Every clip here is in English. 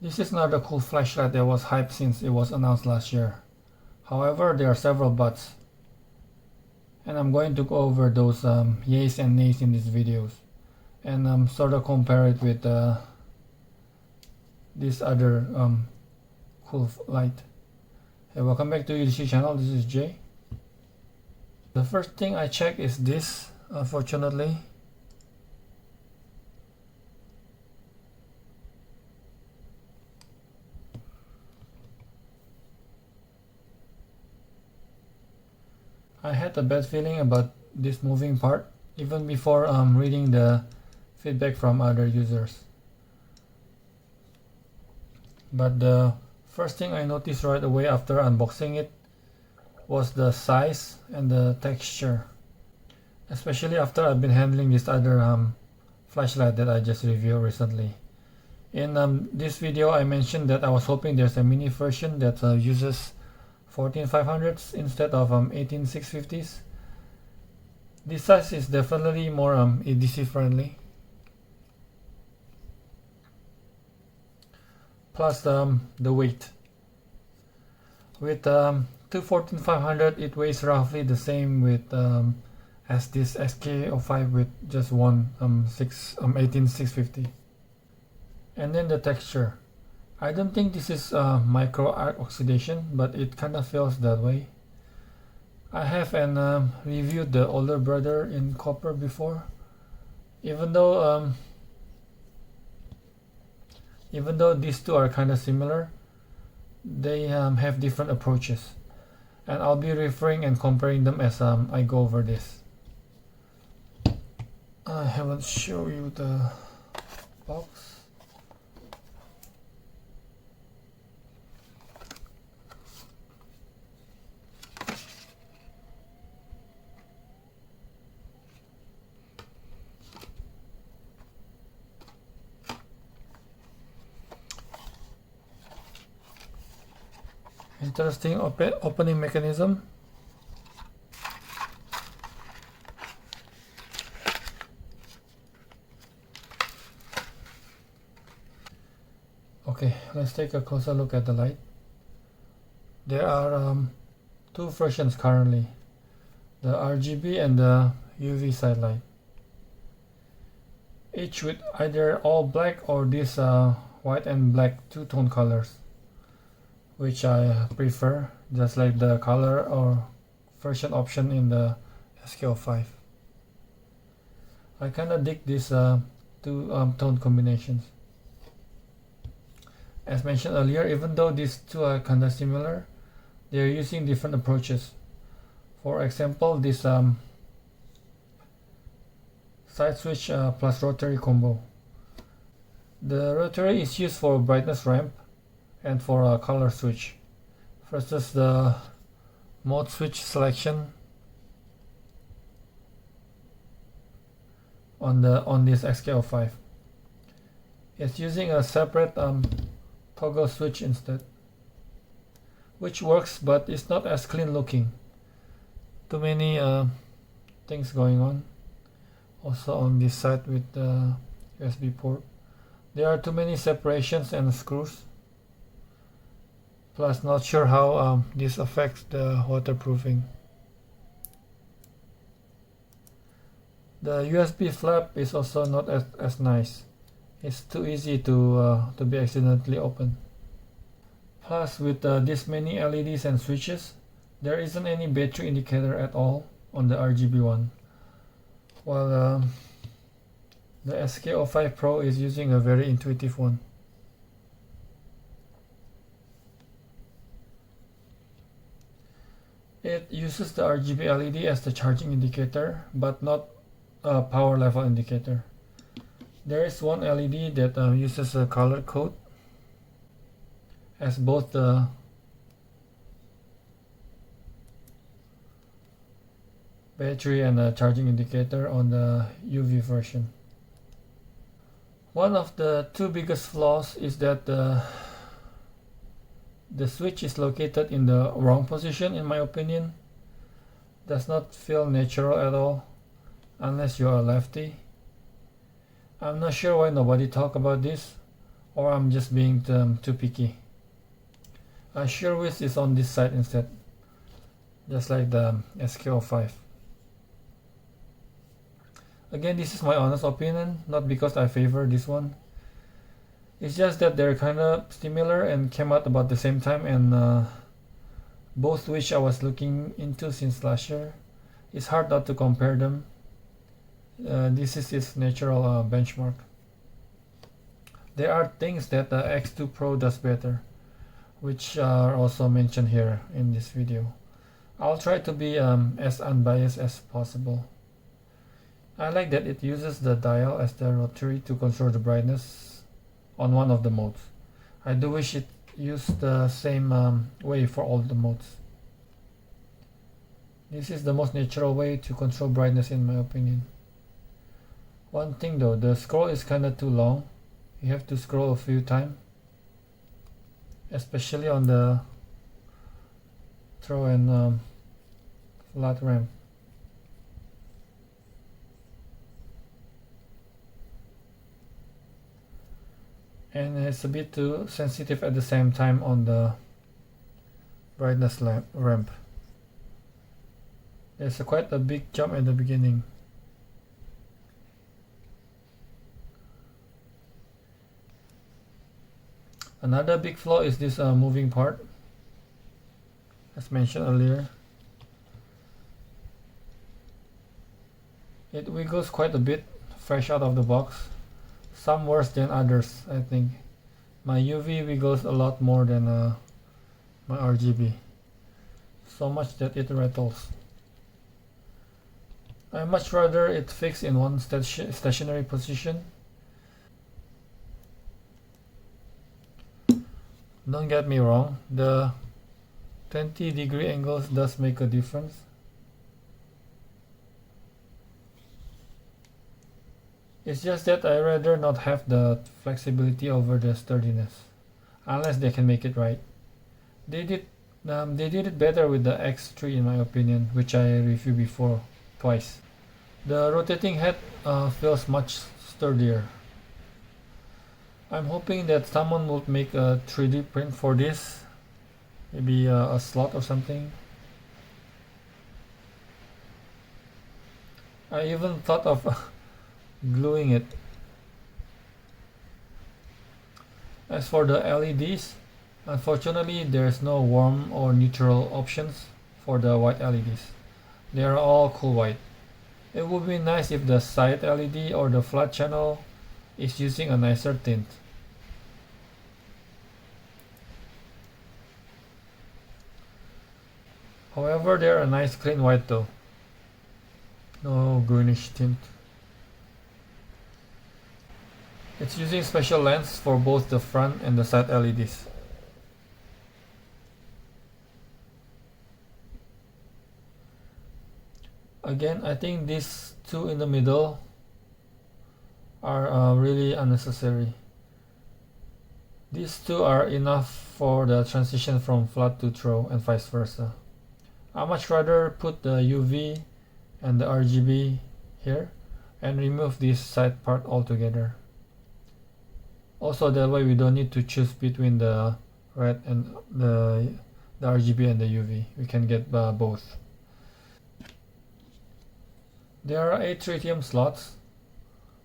This is not a cool flashlight that was hyped since it was announced last year. However, there are several buts, and I'm going to go over those yays and nays in these videos, and sort of compare it with this other cool light. Hey, welcome back to UDC channel. This is Jay. The first thing I check is this. Unfortunately, I had a bad feeling about this moving part even before reading the feedback from other users. But the first thing I noticed right away after unboxing it was the size and the texture, especially after I've been handling this other flashlight that I just reviewed recently. In this video I mentioned that I was hoping there's a mini version that uses 14500s instead of 18650s. This size is definitely more EDC friendly. Plus the weight. With 14500 it weighs roughly the same with as this SK05 with just one 18650. And then the texture. I don't think this is micro arc oxidation, but it kind of feels that way. I have reviewed the older brother in copper before. Even though these two are kind of similar, they have different approaches, and I'll be referring and comparing them as I go over this. I haven't shown you the box. Interesting opening mechanism. Okay, let's take a closer look at the light. There are two versions currently, the RGB and the UV side light, each with either all black or this white and black two-tone colors, which I prefer, just like the color or version option in the SK05. I kinda dig these two tone combinations. As mentioned earlier, even though these two are kinda similar, they are using different approaches. For example, this side switch plus rotary combo. The rotary is used for brightness ramp and for a color switch, versus the mode switch selection on this SK05. It's using a separate toggle switch instead, which works, but it's not as clean looking. Too many things going on. Also on this side with the USB port, there are too many separations and screws. Plus, not sure how this affects the waterproofing. The USB flap is also not as nice. It's too easy to be accidentally open. Plus, with this many LEDs and switches, there isn't any battery indicator at all on the RGB one, while the SK05 Pro is using a very intuitive one. It uses the RGB LED as the charging indicator, but not a power level indicator. There is one LED that uses a color code as both the battery and the charging indicator on the UV version. One of the two biggest flaws is that the switch is located in the wrong position, in my opinion. Does not feel natural at all, unless you're a lefty. I'm not sure why nobody talk about this, or I'm just being too picky. Shear width is on this side instead, just like the SK05. Again, this is my honest opinion, not because I favor this one. It's just that they're kind of similar and came out about the same time, and both which I was looking into since last year. It's hard not to compare them. This is its natural benchmark. There are things that the X2 Pro does better, which are also mentioned here in this video. I'll try to be as unbiased as possible. I like that it uses the dial as the rotary to control the brightness on one of the modes. I do wish it used the same way for all the modes. This is the most natural way to control brightness in my opinion. One thing though, the scroll is kinda too long. You have to scroll a few times, especially on the throw and flat ramp. And it's a bit too sensitive at the same time on the brightness ramp. There's quite a big jump at the beginning. Another big flaw is this moving part, as mentioned earlier. It wiggles quite a bit fresh out of the box. Some worse than others, I think. My UV wiggles a lot more than my RGB. So much that it rattles. I much rather it fixed in one stationary position. Don't get me wrong, the 20-degree angles does make a difference. It's just that I rather not have the flexibility over the sturdiness, unless they can make it right. They did it better with the X3 in my opinion, which I reviewed before twice. The rotating head feels much sturdier. I'm hoping that someone will make a 3D print for this, maybe a slot or something. I even thought of gluing it. As for the LEDs, unfortunately there's no warm or neutral options for the white LEDs. They are all cool white. It would be nice if the side LED or the flat channel is using a nicer tint. However, they're a nice clean white though. No greenish tint. It's using special lens for both the front and the side LEDs. Again, I think these two in the middle are really unnecessary. These two are enough for the transition from flat to throw and vice versa. I much rather put the UV and the RGB here and remove this side part altogether. Also, that way we don't need to choose between the red and the RGB and the UV. We can get both. There are 8 tritium slots,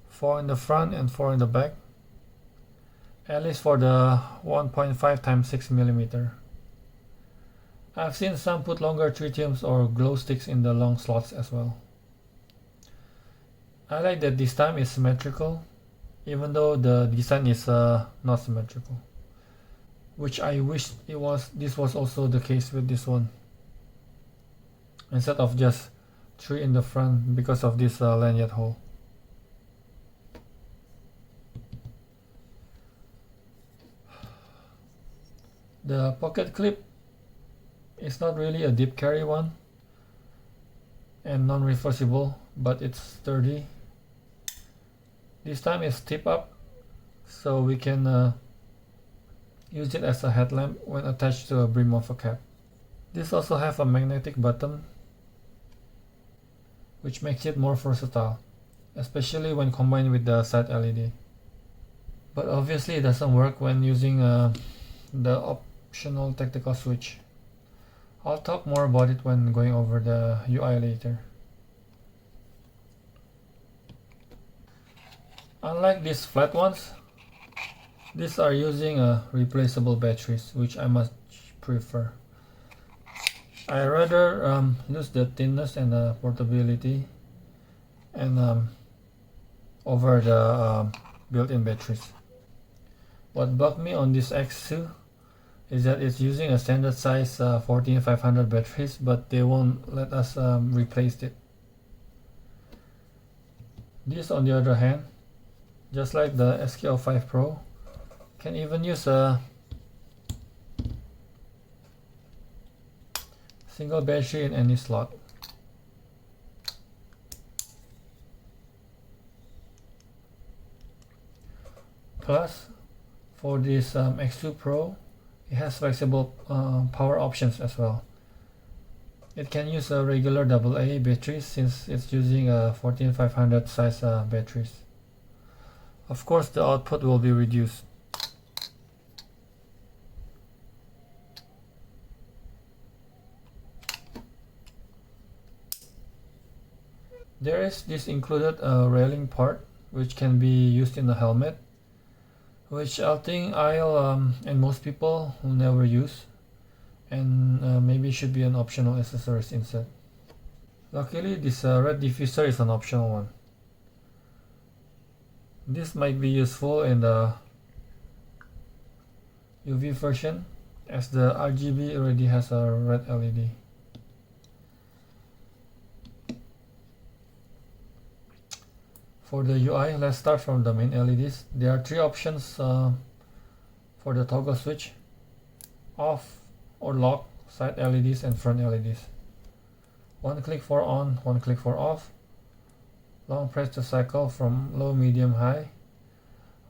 4 in the front and 4 in the back, at least for the 1.5 times 6 millimeter. I've seen some put longer tritiums or glow sticks in the long slots as well. I like that this time is symmetrical, even though the design is not symmetrical, which I wish this was also the case with this one, instead of just 3 in the front because of this lanyard hole. The pocket clip is not really a deep carry one and non-reversible, but it's sturdy. This time it's tip up, so we can use it as a headlamp when attached to a brim of a cap. This also have a magnetic button, which makes it more versatile, especially when combined with the side LED. but obviously it doesn't work when using the optional tactical switch. I'll talk more about it when going over the UI later. Unlike these flat ones, these are using replaceable batteries, which I much prefer. I rather lose the thinness and the portability and over the built-in batteries. What bugged me on this X2 is that it's using a standard size 14500 batteries, but they won't let us replace it. This, on the other hand, just like the SK05 Pro, can even use a single battery in any slot. Plus, for this X2 Pro, it has flexible power options as well. It can use a regular AA batteries since it's using a 14500 size batteries. Of course, the output will be reduced. There is this included railing part which can be used in the helmet, which I think I'll and most people will never use, and maybe should be an optional accessories instead. Luckily, this red diffuser is an optional one. This might be useful in the UV version, as the RGB already has a red LED. For the UI, let's start from the main LEDs. There are three options for the toggle switch: off or lock, side LEDs, and front LEDs. One click for on, one click for off. Long press to cycle from low, medium, high.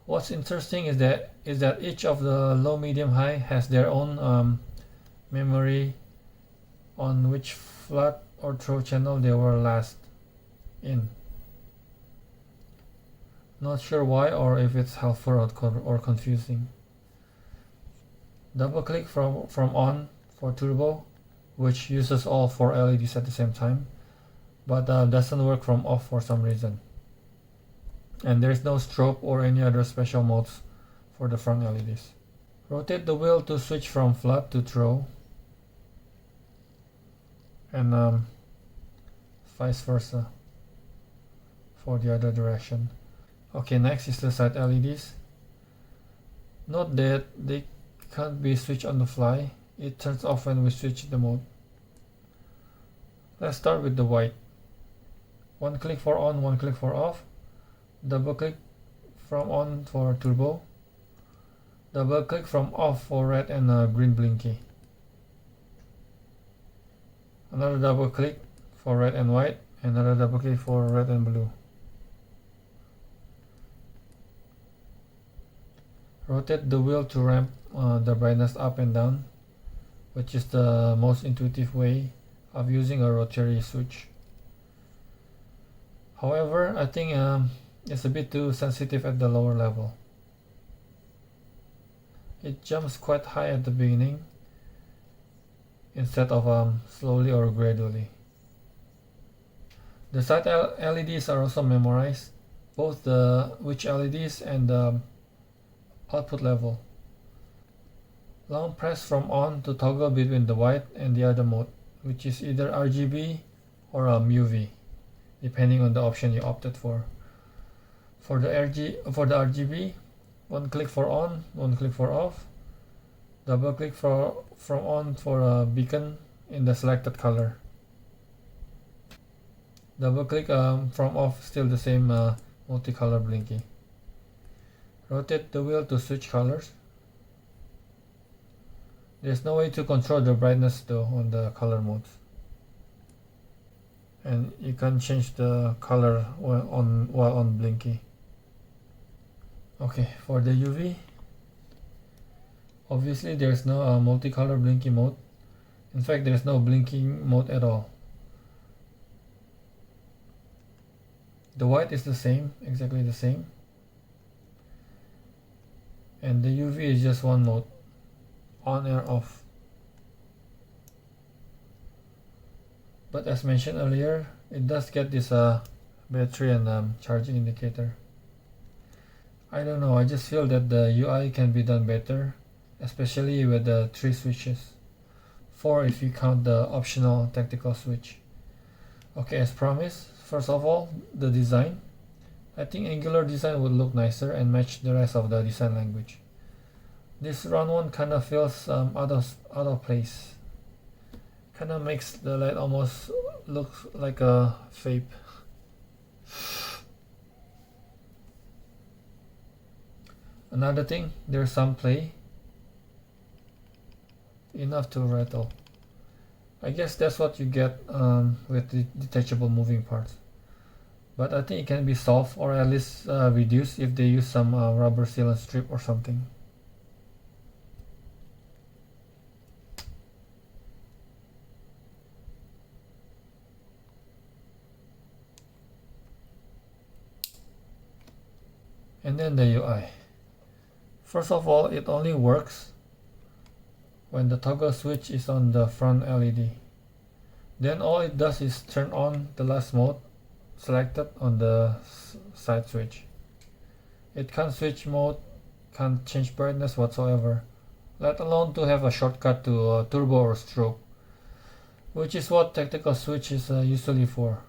What's interesting is that each of the low, medium, high has their own memory on which flat or throw channel they were last in. Not sure why, or if it's helpful or confusing. Double click from on for turbo, which uses all 4 LEDs at the same time, but doesn't work from off for some reason. And there is no strobe or any other special modes for the front LEDs. Rotate the wheel to switch from flat to throw, and vice versa for the other direction. Okay, next is the side LEDs. Note that they can't be switched on the fly. It turns off when we switch the mode. Let's start with the white. One click for on, one click for off. Double click from on for turbo. Double click from off for red and green blinky. Another double click for red and white. Another double click for red and blue. Rotate the wheel to ramp the brightness up and down, which is the most intuitive way of using a rotary switch. However, I think it's a bit too sensitive at the lower level. It jumps quite high at the beginning instead of slowly or gradually. The side LEDs are also memorized, both the which LEDs and the output level. Long press from on to toggle between the white and the other mode, which is either RGB or UV, depending on the option you opted for. For the RGB, one click for on, one click for off. Double click from on for a beacon in the selected color. Double click from off, still the same multicolor blinky. Rotate the wheel to switch colors. There's no way to control the brightness though on the color modes, and you can change the color while on blinky. Okay, for the UV, obviously there's no multicolor blinky mode. In fact, there's no blinking mode at all. The white is the same, exactly the same. and the UV is just one mode, on or off. But as mentioned earlier, it does get this battery and charging indicator. I don't know, I just feel that the UI can be done better, especially with the 3 switches. 4 if you count the optional tactical switch. Okay, as promised, first of all, the design. I think Angular design would look nicer and match the rest of the design language. This round one kind of feels out of place. Kind of makes the light almost look like a vape. Another thing, there's some play. Enough to rattle. I guess that's what you get with the detachable moving parts. But I think it can be solved or at least reduced if they use some rubber sealant strip or something. And then the UI. First of all, it only works when the toggle switch is on the front LED. Then all it does is turn on the last mode selected on the side switch. It can't switch mode, can't change brightness whatsoever, let alone to have a shortcut to turbo or strobe, which is what tactical switch is usually for.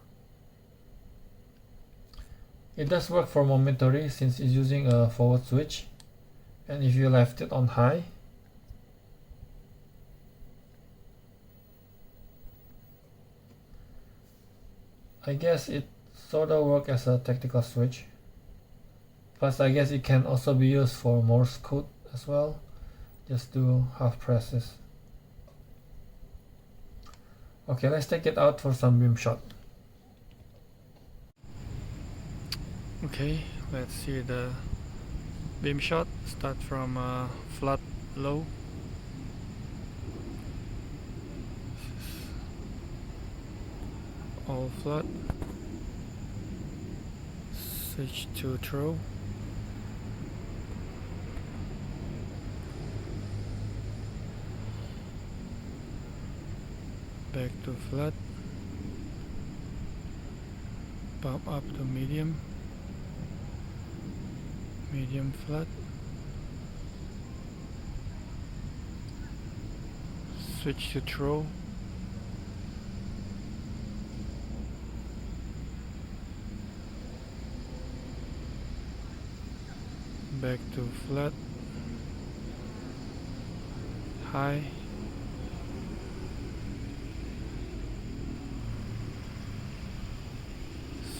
It does work for momentary since it's using a forward switch, and if you left it on high, I guess it sort of works as a tactical switch. Plus I guess it can also be used for Morse code as well. Just do half presses. Okay, let's take it out for some beam shot. Okay, let's see the beam shot. Start from flat low. All flat. Switch to throw. Back to flat. Pop up to medium. Medium flat. Switch to throw. Back to flat. High.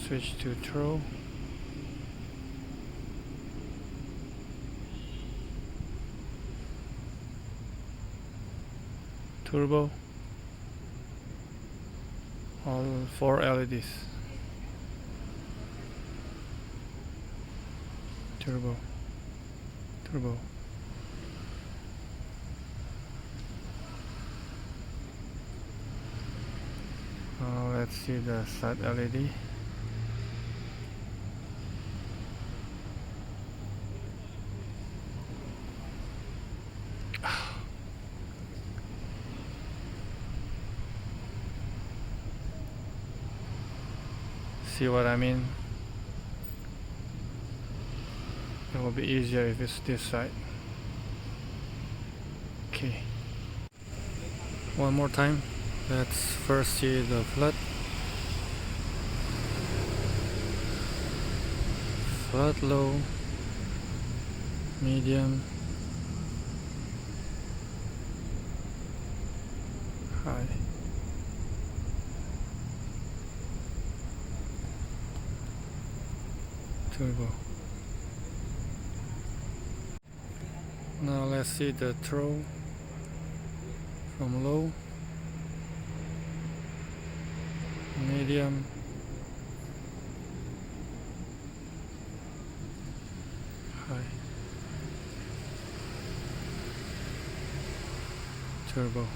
Switch to throw. Turbo. All 4 LEDs. Turbo. Turbo. Let's see the side LED. See what I mean? It will be easier if it's this side. Okay. One more time. Let's first see the flat. Flat low. Medium. High. Turbo. Now let's see the throw from low, medium, high, turbo.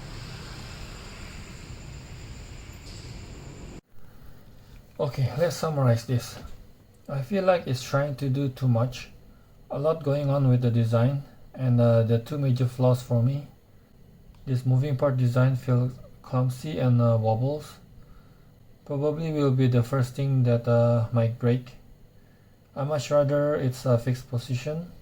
Okay, let's summarize this. I feel like it's trying to do too much, A lot going on with the design, and the two major flaws for me. This moving part design feels clumsy and wobbles. Probably will be the first thing that might break. I much rather it's a fixed position,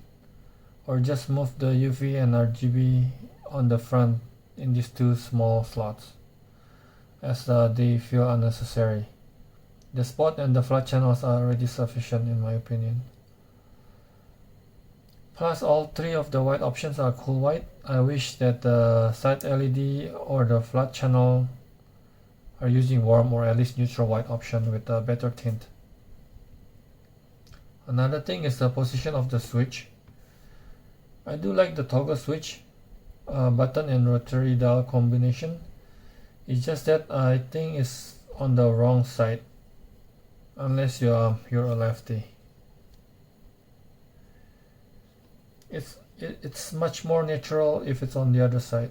or just move the UV and RGB on the front in these two small slots, as they feel unnecessary. The spot and the flat channels are already sufficient in my opinion. Plus, all three of the white options are cool white. I wish that the side LED or the flat channel are using warm or at least neutral white option with a better tint. Another thing is the position of the switch. I do like the toggle switch button and rotary dial combination. It's just that I think it's on the wrong side, unless you're a lefty. It's much more natural if it's on the other side.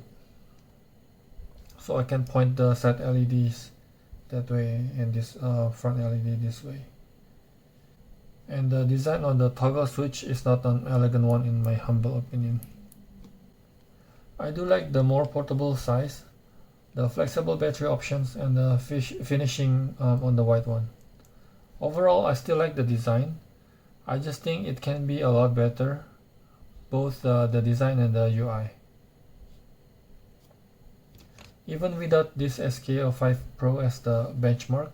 So I can point the side LEDs that way and this front LED this way. And the design on the toggle switch is not an elegant one in my humble opinion. I do like the more portable size, the flexible battery options, and the finishing on the white one. Overall, I still like the design. I just think it can be a lot better, both the design and the UI. Even without this SK05 Pro as the benchmark,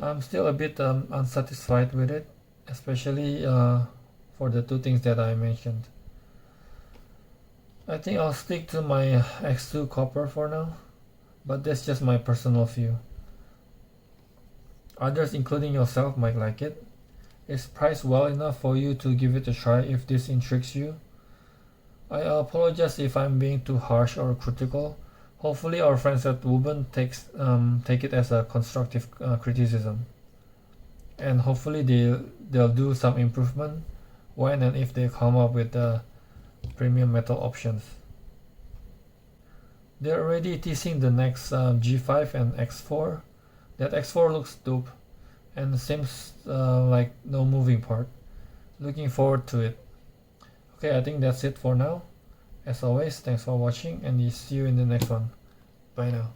I'm still a bit unsatisfied with it, especially for the two things that I mentioned. I think I'll stick to my X2 copper for now, but that's just my personal view. Others, including yourself, might like it. It's priced well enough for you to give it a try if this intrigues you. I apologize if I'm being too harsh or critical. Hopefully our friends at Wuben take it as a constructive criticism, and hopefully they'll do some improvement when and if they come up with the premium metal options. They're already teasing the next G5 and X4. That X4 looks dope and seems like no moving part. Looking forward to it. Okay, I think that's it for now. As always, thanks for watching and see you in the next one. Bye now.